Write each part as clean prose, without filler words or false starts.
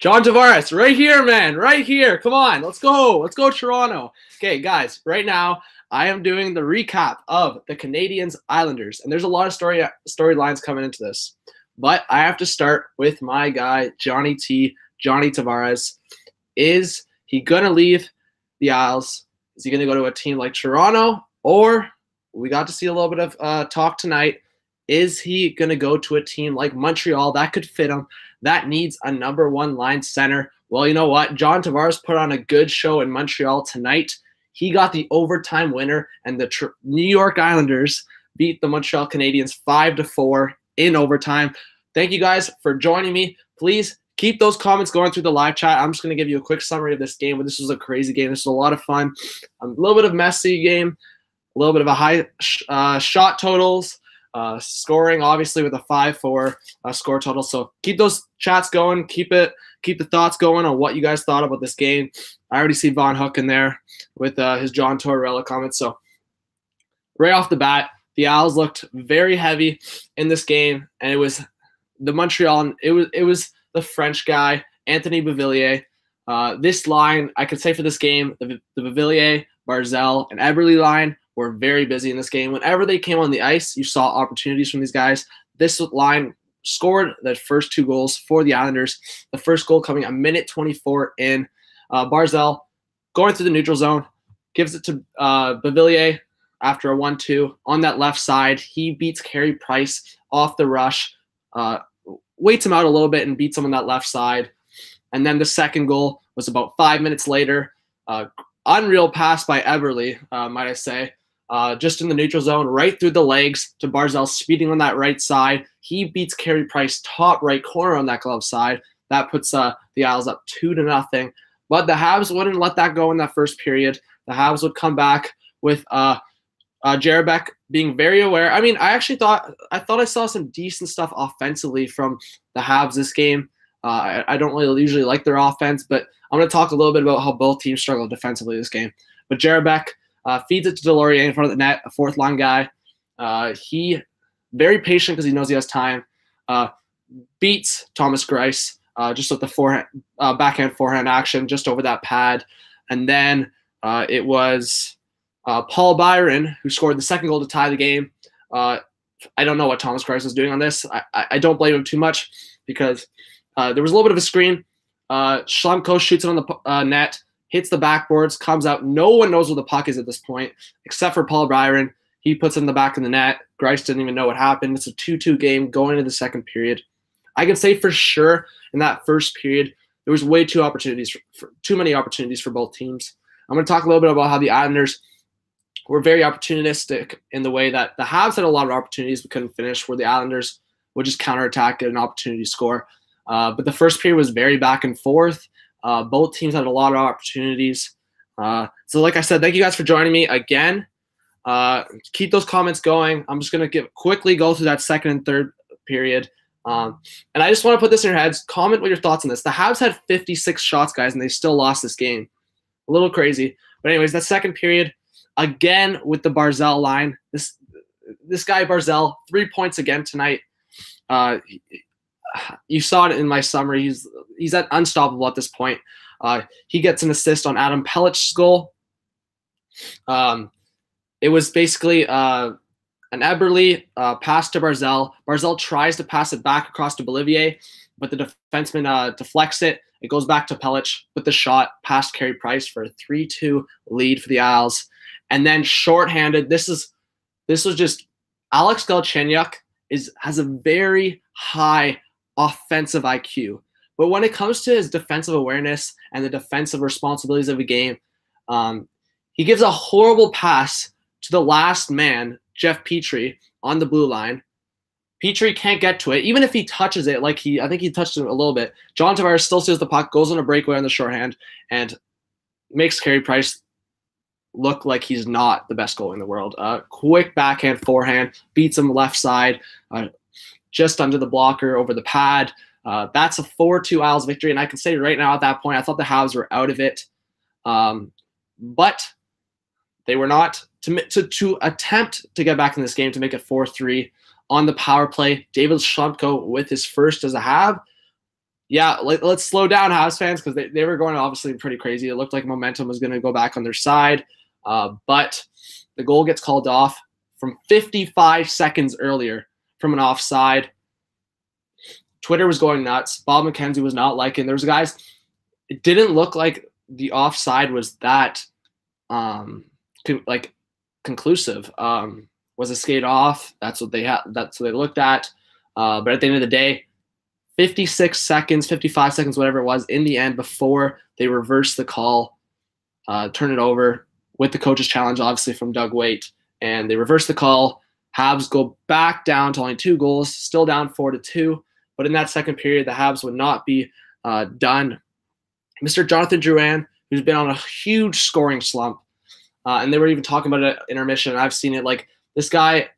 John Tavares, right here, man, right here. Come on, let's go. Let's go, Toronto. Okay, guys, right now I am doing the recap of the Canadiens Islanders, and there's a lot of storylines coming into this. But I have to start with my guy, Johnny Tavares. Is he going to leave the Isles? Is he going to go to a team like Toronto? Or we got to see a little bit of talk tonight. Is he going to go to a team like Montreal that could fit him, that needs a number one line center? Well, you know what? John Tavares put on a good show in Montreal tonight. He got the overtime winner, and the New York Islanders beat the Montreal Canadiens 5-4 in overtime. Thank you guys for joining me. Please keep those comments going through the live chat. I'm just going to give you a quick summary of this game, but this was a crazy game. This was a lot of fun. A little bit of messy game, a little bit of a high shot totals. Scoring obviously with a 5-4 score total. So keep those chats going. Keep the thoughts going on what you guys thought about this game. I already see Von Hook in there with his John Tortorella comments. So right off the bat, the Owls looked very heavy in this game, and it was the Montreal. It was the French guy, Anthony Beauvillier. This line, I could say for this game, the Beauvillier, Barzal, and Eberle line were very busy in this game. Whenever they came on the ice, you saw opportunities from these guys. This line scored the first two goals for the Islanders. The first goal coming a minute 24 in. Barzal going through the neutral zone, gives it to Beauvillier after a 1-2 on that left side. He beats Carey Price off the rush, waits him out a little bit and beats him on that left side. And then the second goal was about 5 minutes later. Unreal pass by Eberle, might I say. Just in the neutral zone, right through the legs to Barzal, speeding on that right side. He beats Carey Price top right corner on that glove side. That puts the Isles up 2-0. But the Habs wouldn't let that go in that first period. The Habs would come back with Jarabek being very aware. I mean, I thought I saw some decent stuff offensively from the Habs this game. I don't really usually like their offense, but I'm going to talk a little bit about how both teams struggled defensively this game. But Jarabek feeds it to Delorier in front of the net, a fourth-line guy. He very patient because he knows he has time. Beats Thomas Greiss just with the backhand forehand action just over that pad. And then it was Paul Byron who scored the second goal to tie the game. I don't know what Thomas Greiss was doing on this. I don't blame him too much because there was a little bit of a screen. Schlemko shoots it on the net, hits the backboards, comes out. No one knows where the puck is at this point, except for Paul Byron. He puts it in the back of the net. Greiss didn't even know what happened. It's a 2-2 game going into the second period. I can say for sure in that first period, there was way too many opportunities for both teams. I'm going to talk a little bit about how the Islanders were very opportunistic in the way that the Habs had a lot of opportunities but couldn't finish, where the Islanders would just counterattack, get an opportunity to score. But the first period was very back and forth. Both teams had a lot of opportunities. So like I said, thank you guys for joining me again. Keep those comments going. I'm just going to quickly go through that second and third period. And I just want to put this in your heads. Comment what your thoughts on this. The Habs had 56 shots, guys, and they still lost this game. A little crazy. But anyways, that second period, again with the Barzal line. This guy Barzal, 3 points again tonight. You saw it in my summary. He's unstoppable at this point. He gets an assist on Adam Pellich's goal. It was basically an Eberle pass to Barzal. Barzal tries to pass it back across to Beauvillier, but the defenseman deflects it. It goes back to Pellich with the shot past Carey Price for a 3-2 lead for the Isles. And then shorthanded. This was just Alex Galchenyuk has a very high offensive IQ. But when it comes to his defensive awareness and the defensive responsibilities of a game, he gives a horrible pass to the last man, Jeff Petrie, on the blue line. Petrie can't get to it. Even if he touches it, I think he touched it a little bit. John Tavares still sees the puck, goes on a breakaway on the shorthand, and makes Carey Price look like he's not the best goalie in the world. Quick backhand forehand, beats him left side, just under the blocker over the pad. That's a 4-2 Isles victory, and I can say right now at that point, I thought the Habs were out of it. But they were not. To attempt to get back in this game to make it 4-3 on the power play, David Schlemko with his first as a Hab, yeah, let's slow down, Habs fans, because they were going obviously pretty crazy. It looked like momentum was going to go back on their side, but the goal gets called off from 55 seconds earlier from an offside. Twitter was going nuts. Bob McKenzie was not liking. There was guys. It didn't look like the offside was that conclusive. Was a skate off? That's what they had. That's what they looked at. But at the end of the day, 56 seconds, 55 seconds, whatever it was, in the end, before they reversed the call, turn it over with the coach's challenge, obviously from Doug Waite, and they reverse the call. Habs go back down to only 2 goals, still down 4-2. But in that second period, the Habs would not be done. Mr. Jonathan Drouin, who's been on a huge scoring slump, and they were even talking about it at intermission. I've seen it. Like, this guy,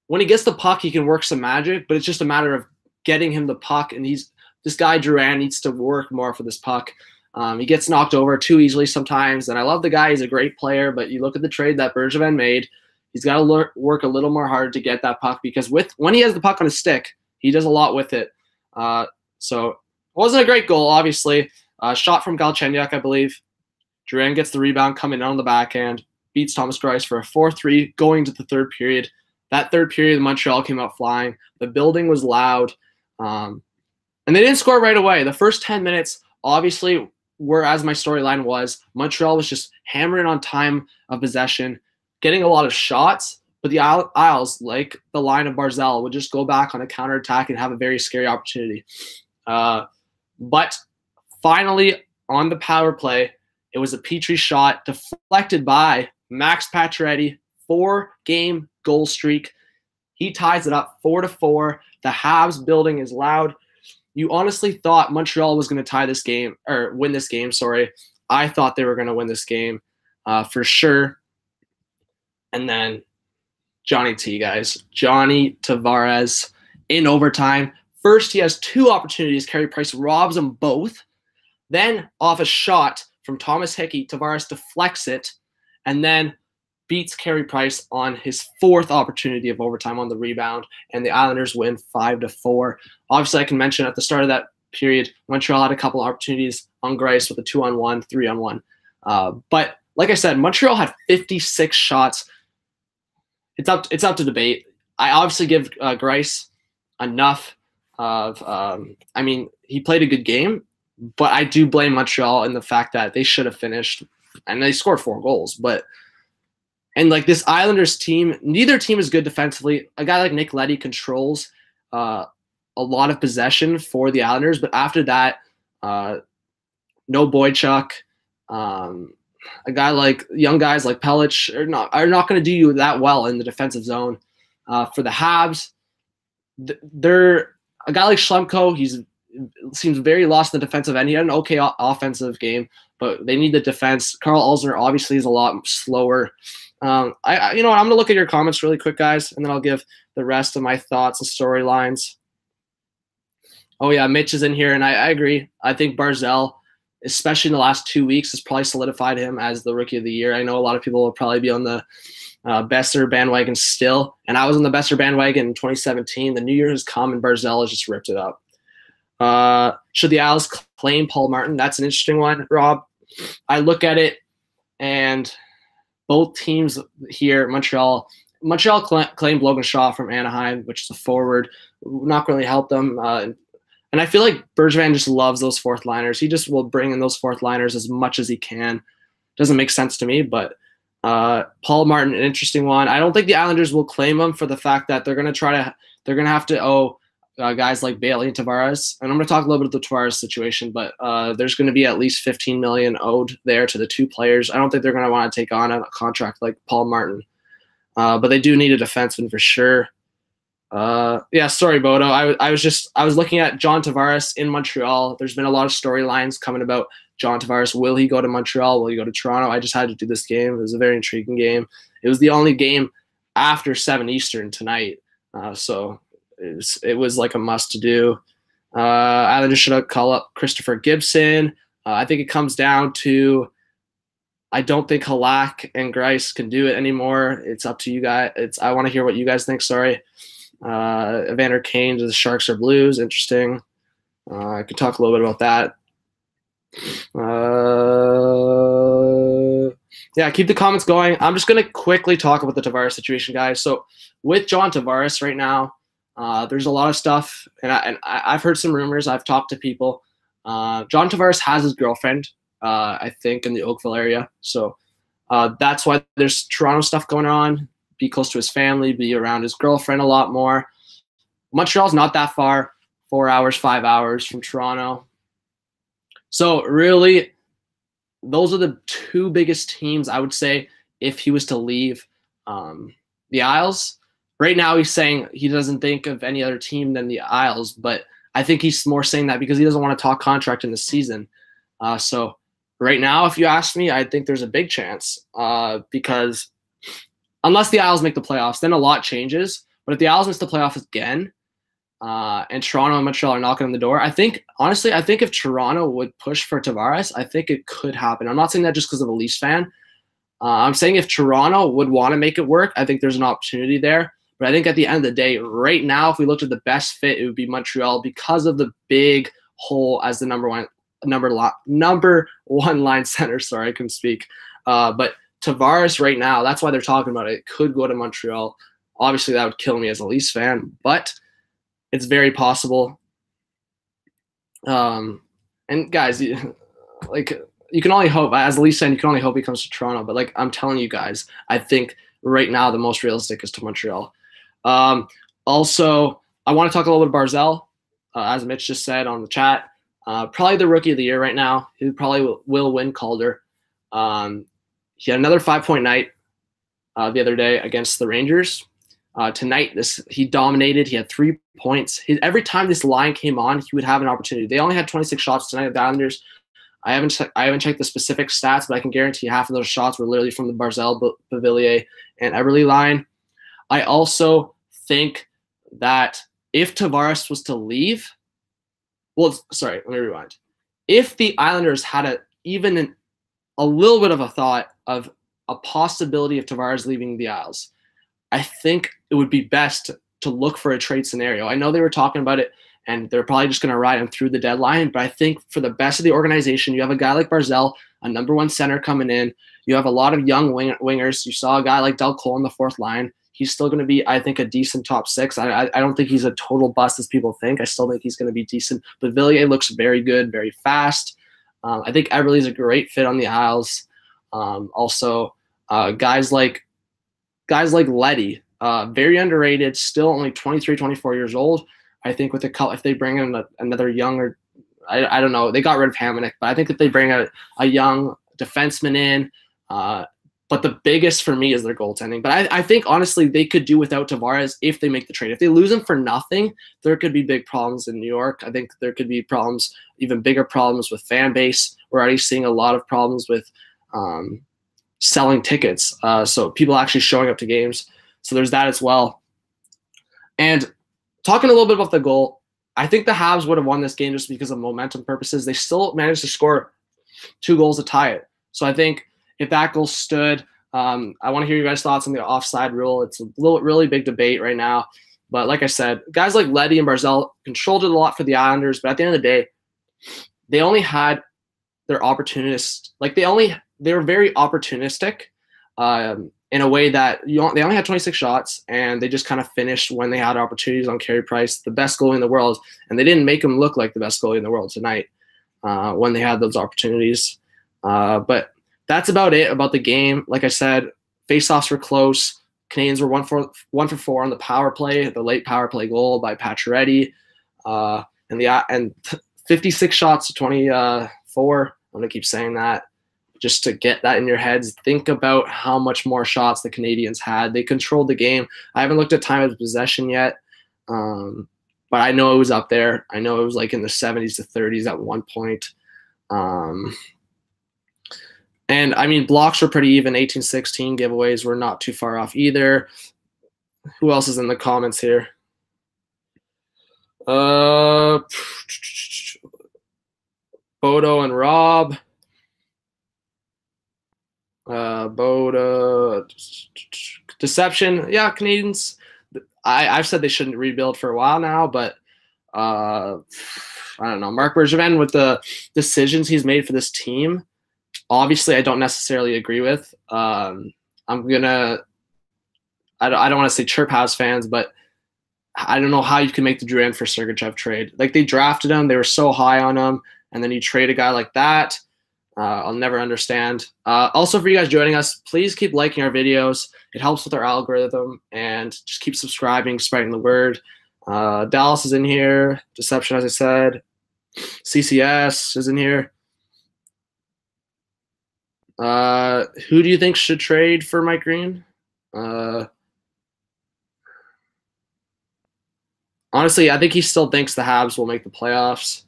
when he gets the puck, he can work some magic, but it's just a matter of getting him the puck. And this guy Drouin needs to work more for this puck. He gets knocked over too easily sometimes. And I love the guy; he's a great player. But you look at the trade that Bergevin made, he's got to work a little more hard to get that puck, because when he has the puck on his stick, he does a lot with it. So it wasn't a great goal, obviously. Shot from Galchenyuk, I believe. Drouin gets the rebound coming in on the backhand, beats Thomas Greiss for a 4-3 going to the third period. That third period, Montreal came out flying. The building was loud. And they didn't score right away. The first 10 minutes, obviously, were as my storyline was. Montreal was just hammering on time of possession, getting a lot of shots, but the Isles, like the line of Barzal, would just go back on a counterattack and have a very scary opportunity. But finally, on the power play, it was a Petrie shot deflected by Max Pacioretty, 4-game goal streak. He ties it up 4-4. The Habs building is loud. You honestly thought Montreal was going to tie this game, or win this game, sorry. I thought they were going to win this game for sure. And then Johnny T, guys. Johnny Tavares in overtime. First, he has 2 opportunities. Carey Price robs them both. Then, off a shot from Thomas Hickey, Tavares deflects it, and then beats Carey Price on his 4th opportunity of overtime on the rebound, and the Islanders win 5-4. Obviously, I can mention at the start of that period, Montreal had a couple of opportunities on Greiss with a 2-on-1, 3-on-1. But like I said, Montreal had 56 shots. It's up to debate. I obviously give Greiss enough of he played a good game, but I do blame Montreal in the fact that they should have finished, and they scored 4 goals. And like this Islanders team, neither team is good defensively. A guy like Nick Leddy controls a lot of possession for the Islanders, but after that, no Boychuk. Young guys like Pellich are not going to do you that well in the defensive zone. For the Habs, they're a guy like Schlemko. He seems very lost in the defensive end. He had an okay offensive game, but they need the defense. Carl Alzner obviously is a lot slower. I'm going to look at your comments really quick, guys, and then I'll give the rest of my thoughts and storylines. Oh yeah, Mitch is in here, and I agree. I think Barzal, especially in the last 2 weeks, has probably solidified him as the Rookie of the Year. I know a lot of people will probably be on the Besser bandwagon still, and I was on the Besser bandwagon in 2017. The new year has come, and Barzal has just ripped it up. Should the Isles claim Paul Martin? That's an interesting one, Rob. I look at it, and both teams here, Montreal claimed Logan Shaw from Anaheim, which is a forward. Not really help them. And I feel like Bergevin just loves those 4th liners. He just will bring in those 4th liners as much as he can. Doesn't make sense to me, but Paul Martin, an interesting one. I don't think the Islanders will claim him for the fact that they're going to have to owe guys like Bailey and Tavares. And I'm going to talk a little bit of the Tavares situation, but there's going to be at least $15 million owed there to the 2 players. I don't think they're going to want to take on a contract like Paul Martin, but they do need a defenseman for sure. Sorry, Bodo. I was looking at John Tavares in Montreal. There's been a lot of storylines coming about John Tavares. Will he go to Montreal? Will he go to Toronto? I just had to do this game. It was a very intriguing game. It was the only game after 7 Eastern tonight, so it was like a must to do. Islanders should call up Christopher Gibson. I think it comes down to, I don't think Halak and Greiss can do it anymore. It's up to you guys. I want to hear what you guys think. Sorry. Evander Kane to the Sharks or Blues. Interesting. I could talk a little bit about that. Yeah, keep the comments going. I'm just going to quickly talk about the Tavares situation, guys. So with John Tavares right now, there's a lot of stuff, and I've heard some rumors. I've talked to people. John Tavares has his girlfriend, I think, in the Oakville area. So that's why there's Toronto stuff going on. Be close to his family, be around his girlfriend a lot more. Montreal's not that far, 4 hours, 5 hours from Toronto. So really, those are the two biggest teams, I would say, if he was to leave the Isles. Right now, he's saying he doesn't think of any other team than the Isles, but I think he's more saying that because he doesn't want to talk contract in the season. So right now, if you ask me, I think there's a big chance because unless the Isles make the playoffs, then a lot changes. But if the Isles miss the playoffs again, and Toronto and Montreal are knocking on the door, honestly, I think if Toronto would push for Tavares, I think it could happen. I'm not saying that just because of a Leafs fan. I'm saying if Toronto would want to make it work, I think there's an opportunity there. But I think at the end of the day, right now, if we looked at the best fit, it would be Montreal because of the big hole as the number one line center. Sorry, I couldn't speak. But Tavares right now, that's why they're talking about it. It could go to Montreal. Obviously, that would kill me as a Leafs fan, but it's very possible. And guys, you can only hope. As a Leafs fan, you can only hope he comes to Toronto. But I'm telling you guys, I think right now the most realistic is to Montreal. Also, I want to talk a little bit about Barzal, as Mitch just said on the chat. Probably the rookie of the year right now. He probably will win Calder. He had another 5-point night the other day against the Rangers. Tonight, he dominated. He had 3 points. Every time this line came on, he would have an opportunity. They only had 26 shots tonight, the Islanders. I haven't checked the specific stats, but I can guarantee half of those shots were literally from the Barzal, Beauvillier, and Eberle line. I also think that if Tavares was to leave, let me rewind. If the Islanders had even a little bit of a thought of a possibility of Tavares leaving the Isles, I think it would be best to look for a trade scenario. I know they were talking about it, and they're probably just going to ride him through the deadline, but I think for the best of the organization, you have a guy like Barzal, a number one center coming in. You have a lot of young wingers. You saw a guy like Del Cole on the fourth line. He's still going to be, I think, a decent top six. I don't think he's a total bust as people think. I still think he's going to be decent. But Villiers looks very good, very fast. I think Eberle's a great fit on the Isles. Also, guys like Leddy, very underrated, still only 23, 24 years old. I think if they bring in another younger, I don't know, they got rid of Hamonic, but I think if they bring a young defenseman in, but the biggest for me is their goaltending. But I think, honestly, they could do without Tavares if they make the trade. If they lose him for nothing, there could be big problems in New York. I think there could be problems, even bigger problems with fan base. We're already seeing a lot of problems with selling tickets, so people actually showing up to games. So there's that as well. And talking a little bit about the goal, I think the Habs would have won this game just because of momentum purposes. They still managed to score 2 goals to tie it. So I think if that goal stood, I want to hear you guys' thoughts on the offside rule. It's a really big debate right now. But like I said, guys like Leddy and Barzal controlled it a lot for the Islanders. But at the end of the day, they only had their opportunists. They were very opportunistic in a way that they only had 26 shots, and they just kind of finished when they had opportunities on Carey Price, the best goalie in the world, and they didn't make him look like the best goalie in the world tonight when they had those opportunities. But that's about it about the game. Like I said, faceoffs were close. Canadians were 1 for 4 on the power play, the late power play goal by Pacioretty, and 56 shots to 24. I'm gonna keep saying that just to get that in your heads. Think about how much more shots the Canadians had. They controlled the game. I haven't looked at time of possession yet, but I know it was up there. I know it was like in the 70s to 30s at one point. And, I mean, blocks were pretty even. 18-16 giveaways were not too far off either. Who else is in the comments here? Bodo and Rob. Bodo. Deception. Yeah, Canadians. I've said they shouldn't rebuild for a while now, but I don't know. Marc Bergevin, with the decisions he's made for this team, obviously I don't necessarily agree with. I'm gonna. I don't want to say chirp Habs fans, but I don't know how you can make the Drouin for Sergachev trade. Like, they drafted him, they were so high on him, and then you trade a guy like that. I'll never understand. Also, for you guys joining us, please keep liking our videos. It helps with our algorithm, and just keep subscribing, spreading the word. Dallas is in here. Deception, as I said. CCS is in here. Who do you think should trade for Mike Green? Honestly, I think he still thinks the Habs will make the playoffs.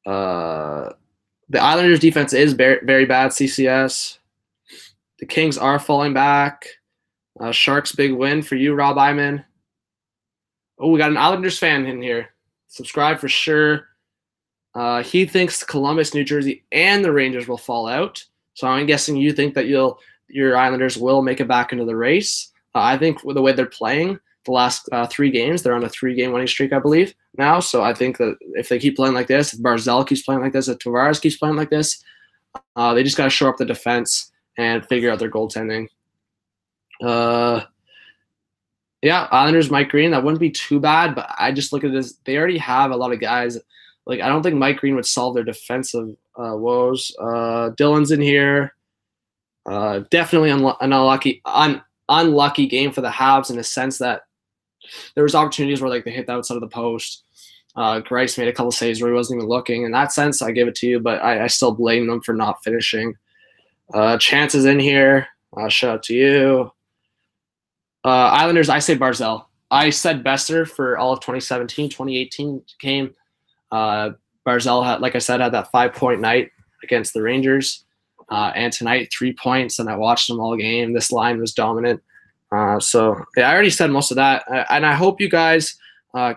The Islanders' defense is very, very bad, CCS. The Kings are falling back. Sharks' big win for you, Rob Iman. Oh, we got an Islanders fan in here. Subscribe for sure. He thinks Columbus, New Jersey, and the Rangers will fall out. So I'm guessing you think that your Islanders will make it back into the race. I think with the way they're playing, the last 3 games, they're on a 3-game winning streak, I believe, now. So I think that if they keep playing like this, if Barzal keeps playing like this, if Tavares keeps playing like this, they just got to shore up the defense and figure out their goaltending. Yeah, Islanders, Mike Green, that wouldn't be too bad, but I just look at this. They already have a lot of guys. Like, I don't think Mike Green would solve their defensive woes. Dylan's in here. Definitely an unlucky game for the Habs, in the sense that there was opportunities where, like, they hit the outside of the post. Grice made a couple saves where he wasn't even looking. In that sense, I give it to you, but I still blame them for not finishing. Chance is in here. Shout out to you. Islanders, I say Barzal. I said Besser for all of 2017. 2018 came. Barzal had, like I said, had that 5-point night against the Rangers. And tonight, 3 points, and I watched them all game. This line was dominant. So yeah, I already said most of that. And I hope you guys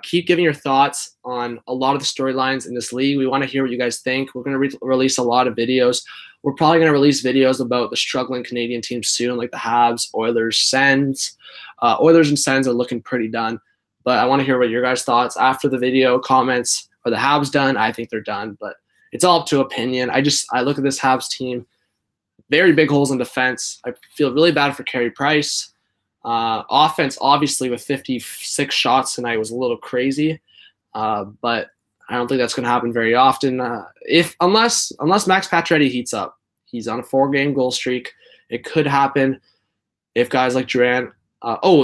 keep giving your thoughts on a lot of the storylines in this league. We want to hear what you guys think. We're going to release a lot of videos. We're probably going to release videos about the struggling Canadian teams soon, like the Habs, Oilers, Sens. Oilers and Sens are looking pretty done. But I want to hear what your guys' thoughts after the video. Comments. Are the Habs done? I think they're done. But it's all up to opinion. I look at this Habs team. Very big holes in defense. I feel really bad for Carey Price. Offense, obviously, with 56 shots tonight was a little crazy. But I don't think that's going to happen very often. Unless Max Pacioretty heats up. He's on a 4-game goal streak. It could happen if guys like Drouin.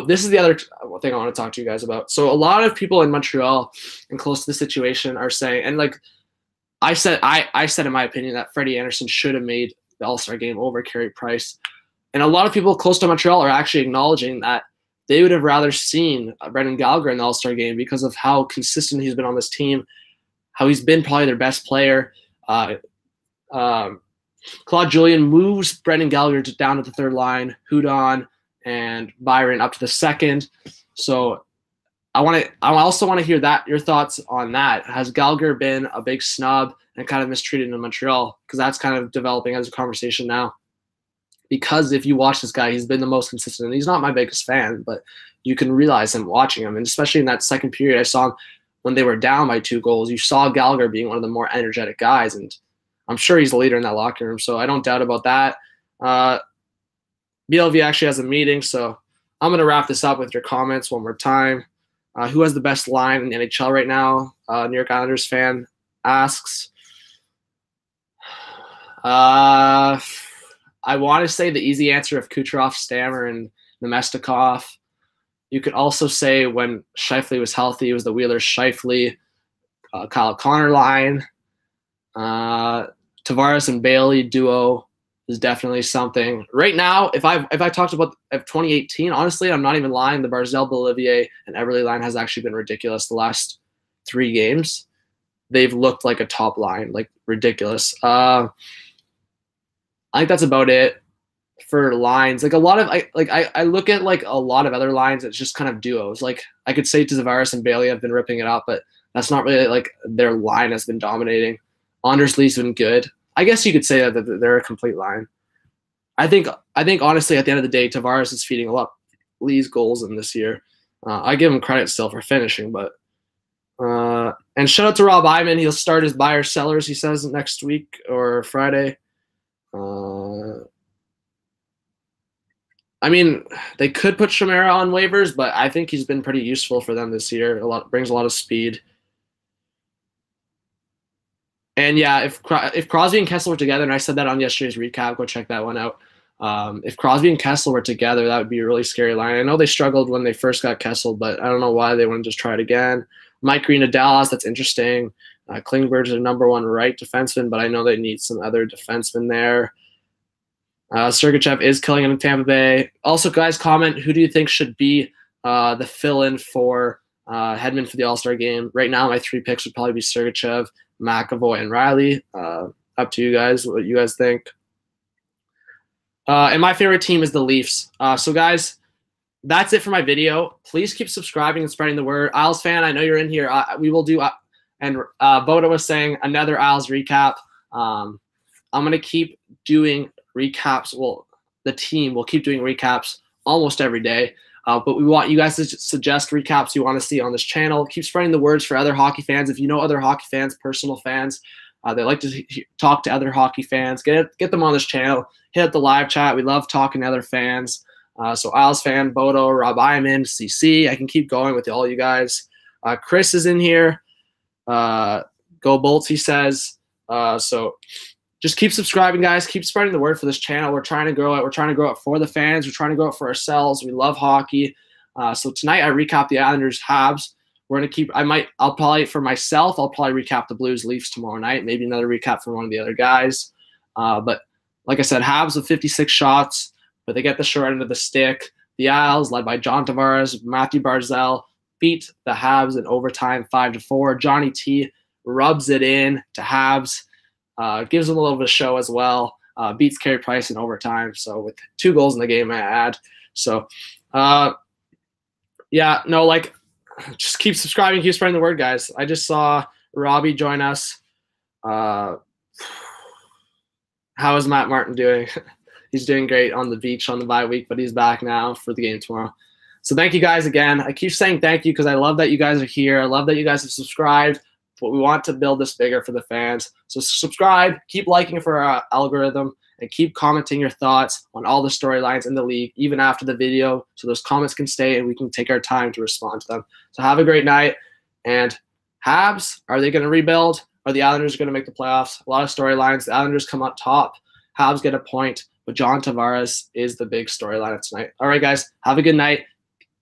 This is the other thing I want to talk to you guys about. So a lot of people in Montreal and close to the situation are saying, and like I said in my opinion, that Freddie Anderson should have made the All-Star game over Carey Price. And a lot of people close to Montreal are actually acknowledging that they would have rather seen Brendan Gallagher in the All-Star game because of how consistent he's been on this team, how he's been probably their best player. Claude Julien moves Brendan Gallagher down to the 3rd line, Hudon and Byron up to the 2nd. So I also want to hear your thoughts on that. Has Gallagher been a big snub and kind of mistreated in Montreal? Because that's kind of developing as a conversation now. Because if you watch this guy, he's been the most consistent. And he's not my biggest fan, but you can realize him watching him. And especially in that 2nd period, I saw him when they were down by 2 goals. You saw Gallagher being one of the more energetic guys. And I'm sure he's the leader in that locker room. So I don't doubt about that. BLV actually has a meeting. So I'm going to wrap this up with your comments one more time. Who has the best line in the NHL right now? New York Islanders fan asks. I want to say the easy answer of Kucherov, Stammer, and Nemestikov. You could also say when Scheifele was healthy, it was the Wheeler-Scheifele, Kyle Connor line. Tavares and Bailey duo is definitely something. Right now, if I talked about 2018, honestly, I'm not even lying. The Barzal, Bolivier, and Everly line has actually been ridiculous the last 3 games. They've looked like a top line, like ridiculous. I think that's about it for lines. Like a lot of I look at like a lot of other lines. It's just kind of duos. Like I could say Tavares and Bailey have been ripping it up, but that's not really like their line has been dominating. Anders Lee's been good. I guess you could say that they're a complete line. I think honestly at the end of the day, Tavares is feeding a lot Lee's goals in this year. I give him credit still for finishing, but And shout out to Rob Iman. He'll start his buyer sellers, he says, next week or Friday. I mean, they could put Chimera on waivers, but I think he's been pretty useful for them this year. Brings a lot of speed. And yeah, if Crosby and Kessel were together, and I said that on yesterday's recap, go check that one out. If Crosby and Kessel were together, that would be a really scary line. I know they struggled when they first got Kessel, but I don't know why they wouldn't just try it again. Mike Green to Dallas, that's interesting. Klingberg's their #1 right defenseman, but I know they need some other defensemen there. Sergachev is killing it in Tampa Bay. Also, guys, comment, who do you think should be the fill-in for Hedman for the All-Star game? Right now, my 3 picks would probably be Sergachev, McAvoy, and Riley. Up to you guys, what you guys think. And my favorite team is the Leafs. So, guys, that's it for my video. Please keep subscribing and spreading the word. Isles fan, I know you're in here. We will do and Boda was saying another Isles recap. I'm going to keep doing recaps. Well, the team will keep doing recaps almost every day. But we want you guys to suggest recaps you want to see on this channel. Keep spreading the words for other hockey fans. If you know other hockey fans, personal fans, they like to talk to other hockey fans. Get them on this channel. Hit up the live chat. We love talking to other fans. So Isles fan, Bodo, Rob Iman, CC. I can keep going with all you guys. Chris is in here. Go Bolts, he says. So just keep subscribing, guys. Keep spreading the word for this channel. We're trying to grow it. We're trying to grow it for the fans. We're trying to grow it for ourselves. We love hockey. So tonight I recap the Islanders Habs. We're gonna keep. I'll probably for myself. I'll probably recap the Blues Leafs tomorrow night. Maybe another recap from one of the other guys. But like I said, Habs with 56 shots, but they get the short end of the stick. The Isles, led by John Tavares, Matthew Barzal, beat the Habs in overtime 5-4. Johnny T rubs it in to Habs. Gives them a little bit of show as well. Beats Carey Price in overtime. So with 2 goals in the game, I add. So, yeah, no, like, just keep subscribing, keep spreading the word, guys. I just saw Robbie join us. How is Matt Martin doing? He's doing great on the beach on the bye week, but he's back now for the game tomorrow. So thank you guys again. I keep saying thank you because I love that you guys are here. I love that you guys have subscribed. But we want to build this bigger for the fans. So subscribe, keep liking for our algorithm, and keep commenting your thoughts on all the storylines in the league, even after the video, so those comments can stay and we can take our time to respond to them. So have a great night. And Habs, are they going to rebuild? Are the Islanders going to make the playoffs? A lot of storylines. The Islanders come up top. Habs get a point, but John Tavares is the big storyline tonight. All right, guys, have a good night.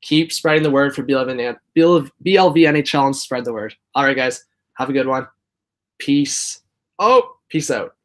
Keep spreading the word for BLV NHL and spread the word. All right, guys. Have a good one. Peace. Peace out.